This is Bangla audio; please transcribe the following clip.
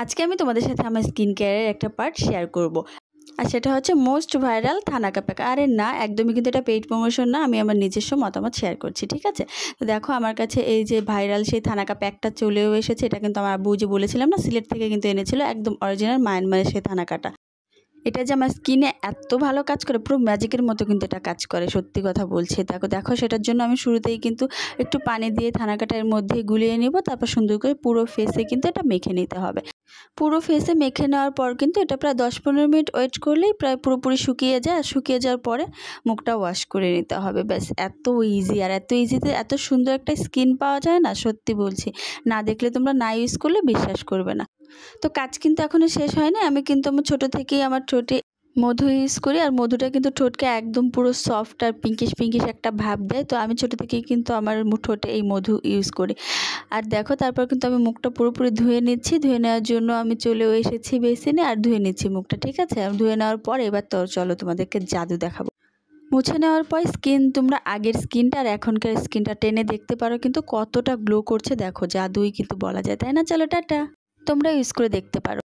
আজকে আমি তোমাদের সাথে আমার স্কিন কেয়ারের একটা পার্ট শেয়ার করব। আর সেটা হচ্ছে মোস্ট ভাইরাল থানাকা প্যাকা। আরে না, একদমই কিন্তু এটা পেইড প্রমোশন না, আমি আমার নিজস্ব মতামত শেয়ার করছি, ঠিক আছে? তো দেখো আমার কাছে এই যে ভাইরাল সেই থানাকা প্যাকটা চলেও এসেছে। এটা কিন্তু আমার আব্বু যে বলেছিলাম না, সিলেট থেকে কিন্তু এনেছিল, একদম অরিজিনাল মায়ানমারের সেই থানাকাটা। এটা যে আমার স্কিনে এত ভালো কাজ করে, পুরো ম্যাজিকের মতো কিন্তু এটা কাজ করে, সত্যি কথা বলছি। দেখো দেখো সেটার জন্য আমি শুরুতেই কিন্তু একটু পানি দিয়ে থানাকাটা এর মধ্যে গুলিয়ে নিব, তারপর সুন্দর করে পুরো ফেসে কিন্তু এটা মেখে নিতে হবে। পুরো ফেসে মেখে নেওয়ার পর কিন্তু এটা প্রায় 10-15 মিনিট ওয়েট করলেই প্রায় পুরোপুরি শুকিয়ে যায়। আর শুকিয়ে যাওয়ার পরে মুখটা ওয়াশ করে নিতে হবে, ব্যাস। এত ইজি, আর এত ইজিতে এত সুন্দর একটা স্কিন পাওয়া যায় না, সত্যি বলছি। না দেখলে তোমরা না ইউজ করলে বিশ্বাস করবে না। তো কাজ কিন্তু এখনও শেষ হয়নি। আমি কিন্তু আমার ছোটো থেকেই আমার ঠোঁটে মধু ইউজ করি, আর মধুটা কিন্তু ঠোঁটকে একদম পুরো সফট আর পিঙ্কিশ পিঙ্কিশ একটা ভাব দেয়। তো আমি ছোটো থেকেই কিন্তু আমার ঠোঁটে এই মধু ইউজ করি। আর দেখো তারপর কিন্তু আমি মুখটা পুরোপুরি ধুয়ে নিচ্ছি। ধুয়ে নেওয়ার জন্য আমি চলেও এসেছি বেসিনে, আর ধুয়ে নিচ্ছি মুখটা, ঠিক আছে? আর ধুয়ে নেওয়ার পর এবার তো চলো তোমাদেরকে জাদু দেখাবো। মুছে নেওয়ার পর স্কিন, তোমরা আগের স্কিনটা আর এখনকার স্কিনটা টেনে দেখতে পারো কিন্তু কতটা গ্লো করছে। দেখো জাদুই কিন্তু বলা যায়, তাই না? চলো টাটা, তোমরা ইউজ করে দেখতে পারো।